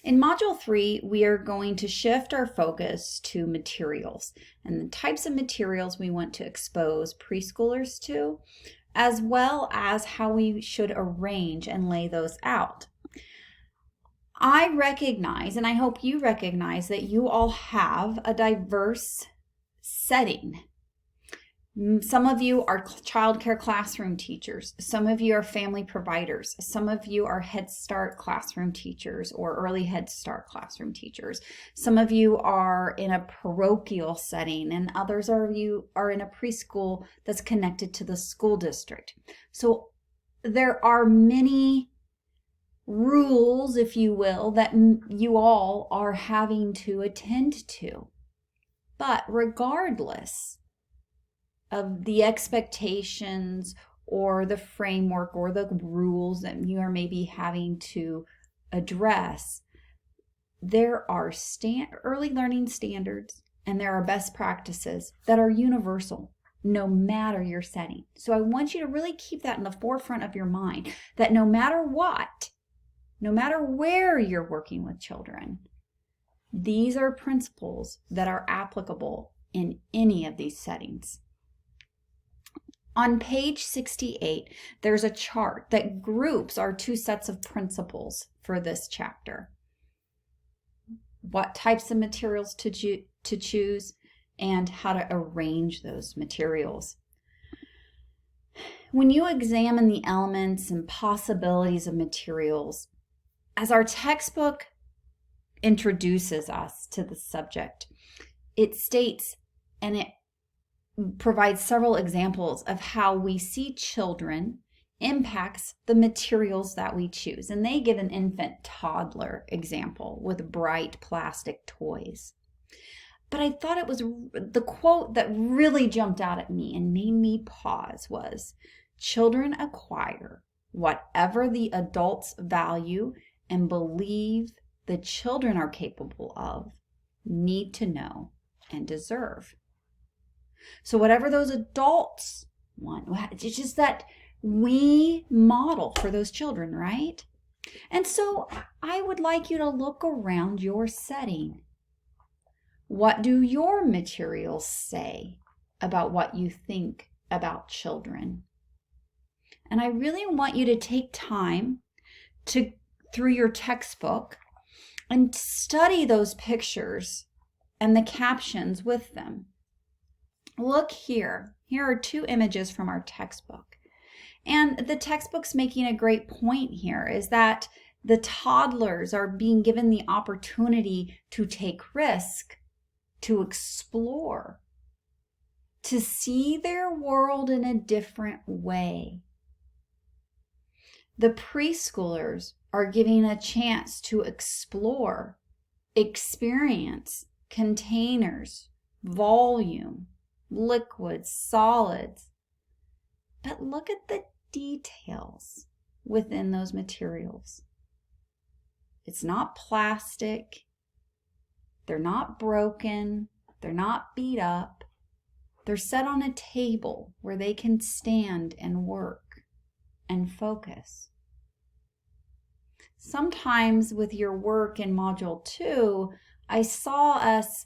In Module 3, we are going to shift our focus to materials and the types of materials we want to expose preschoolers to, as well as how we should arrange and lay those out. I recognize, and I hope you recognize, that you all have a diverse setting. Some of you are childcare classroom teachers. Some of you are family providers. Some of you are Head Start classroom teachers or early Head Start classroom teachers. Some of you are in a parochial setting, and others of you are in a preschool that's connected to the school district. So there are many rules, if you will, that you all are having to attend to. But regardless of the expectations or the framework or the rules that you are maybe having to address, there are early learning standards and there are best practices that are universal no matter your setting. So I want you to really keep that in the forefront of your mind, that no matter what, no matter where you're working with children, these are principles that are applicable in any of these settings. On page 68, there's a chart that groups our two sets of principles for this chapter. What types of materials to choose and how to arrange those materials. When you examine the elements and possibilities of materials, as our textbook introduces us to the subject, it states, and it provides several examples of how we see children impacts the materials that we choose. And they give an infant toddler example with bright plastic toys. But I thought it was the quote that really jumped out at me and made me pause was, children acquire whatever the adults value and believe the children are capable of, need to know, and deserve. So whatever those adults want, it's just that we model for those children, right? And so I would like you to look around your setting. What do your materials say about what you think about children? And I really want you to take time through your textbook and study those pictures and the captions with them. Look here. Here are two images from our textbook. And the textbook's making a great point here is that the toddlers are being given the opportunity to take risk, to explore, to see their world in a different way. The preschoolers are given a chance to explore, experience containers, volume, liquids, solids. But look at the details within those materials. It's not plastic. They're not broken. They're not beat up. They're set on a table where they can stand and work and focus. Sometimes with your work in Module 2, I saw us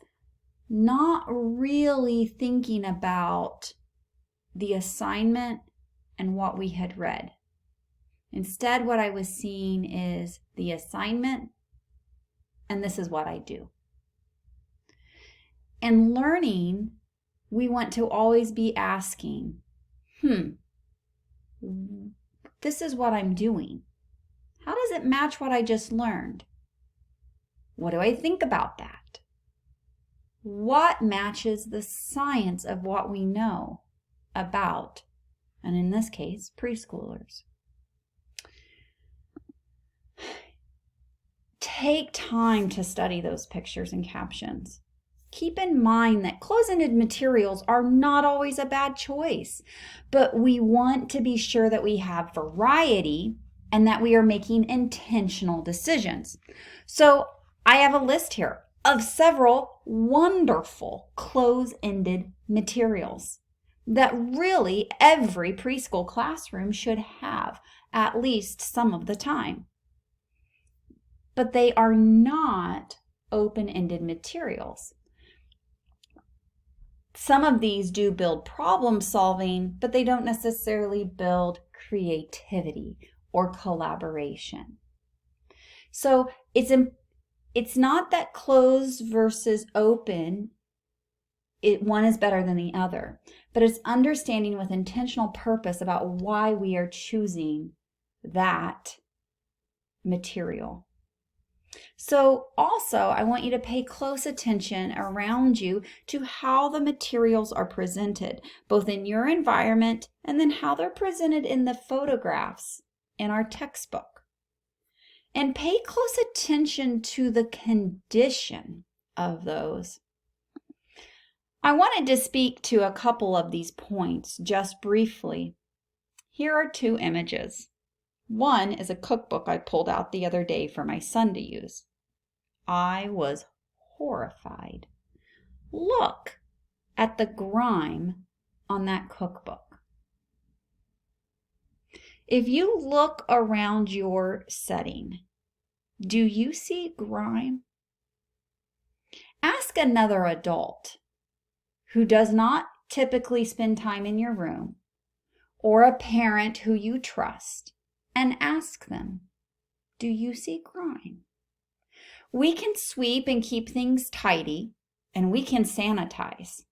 not really thinking about the assignment and what we had read. Instead, what I was seeing is the assignment, and this is what I do. And learning, we want to always be asking, this is what I'm doing. How does it match what I just learned? What do I think about that? What matches the science of what we know about, and in this case, preschoolers? Take time to study those pictures and captions. Keep in mind that close-ended materials are not always a bad choice, but we want to be sure that we have variety and that we are making intentional decisions. So I have a list here of several wonderful close-ended materials that really every preschool classroom should have at least some of the time. but they are not open-ended materials. Some of these do build problem solving, but they don't necessarily build creativity or collaboration. So it's not that closed versus open, one is better than the other, but it's understanding with intentional purpose about why we are choosing that material. So also, I want you to pay close attention around you to how the materials are presented, both in your environment and then how they're presented in the photographs in our textbook. And pay close attention to the condition of those. I wanted to speak to a couple of these points just briefly. Here are two images. One is a cookbook I pulled out the other day for my son to use. I was horrified. Look at the grime on that cookbook. If you look around your setting, do you see grime? Ask another adult who does not typically spend time in your room, or a parent who you trust, and ask them, do you see grime? We can sweep and keep things tidy, and we can sanitize.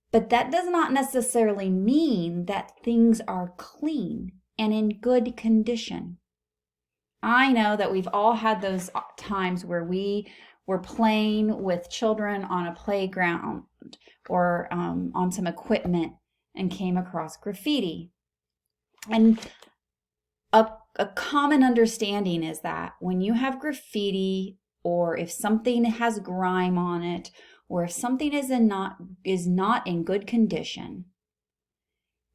But that does not necessarily mean that things are clean and in good condition. I know that we've all had those times where we were playing with children on a playground or on some equipment and came across graffiti. And a common understanding is that when you have graffiti, or if something has grime on it, or if something is not in good condition,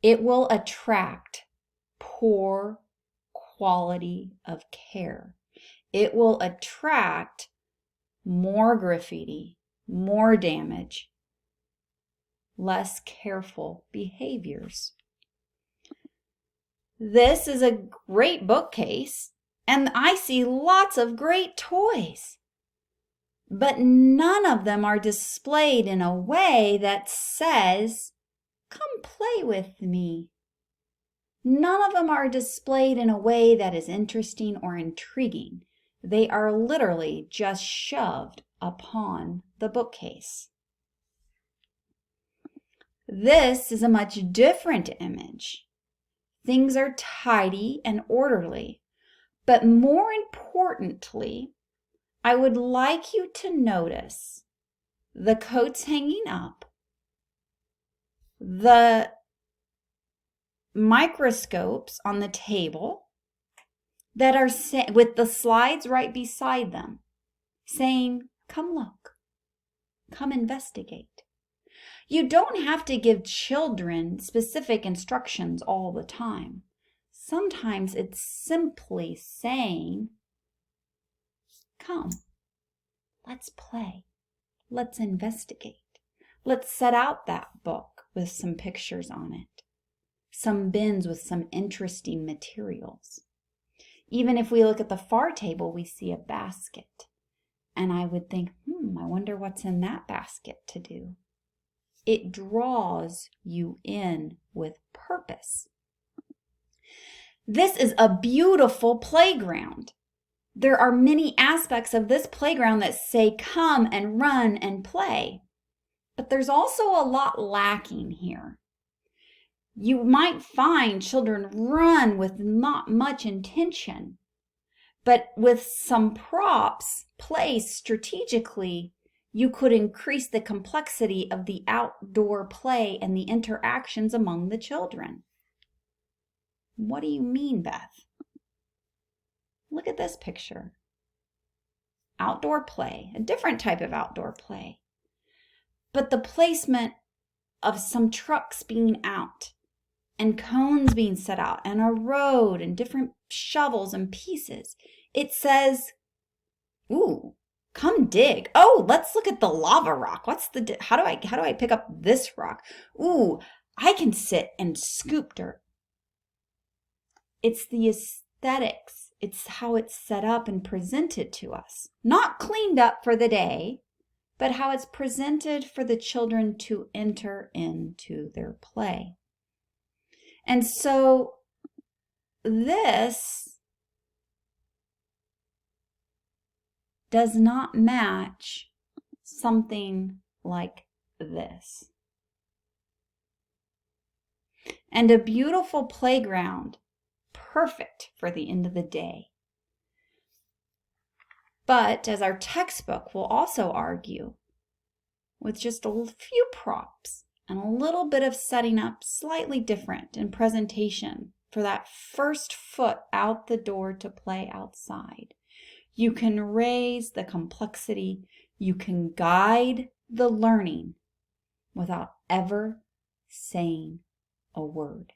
it will attract poor quality of care. It will attract more graffiti, more damage, less careful behaviors. This is a great bookcase, and I see lots of great toys, but none of them are displayed in a way that says, "Come play with me." None of them are displayed in a way that is interesting or intriguing. They are literally just shoved upon the bookcase. This is a much different image. Things are tidy and orderly, but more importantly, I would like you to notice the coats hanging up, the microscopes on the table that are with the slides right beside them, saying, "Come look, come investigate." You don't have to give children specific instructions all the time. Sometimes it's simply saying, "Come, let's play, let's investigate. Let's set out that book with some pictures on it, some bins with some interesting materials." Even if we look at the far table, we see a basket. And I would think, I wonder what's in that basket to do. It draws you in with purpose. This is a beautiful playground. There are many aspects of this playground that say come and run and play. But there's also a lot lacking here. You might find children run with not much intention, but with some props placed strategically, you could increase the complexity of the outdoor play and the interactions among the children. What do you mean, Beth? Look at this picture. Outdoor play, a different type of outdoor play. But the placement of some trucks being out and cones being set out and a road and different shovels and pieces. It says, "Ooh, come dig. Oh, let's look at the lava rock. How do I pick up this rock? Ooh, I can sit and scoop dirt." It's the aesthetics it's how it's set up and presented to us. Not cleaned up for the day, but how it's presented for the children to enter into their play. And so this does not match something like this. And a beautiful playground, perfect for the end of the day. But as our textbook will also argue, with just a few props and a little bit of setting up slightly different in presentation for that first foot out the door to play outside, you can raise the complexity, you can guide the learning without ever saying a word.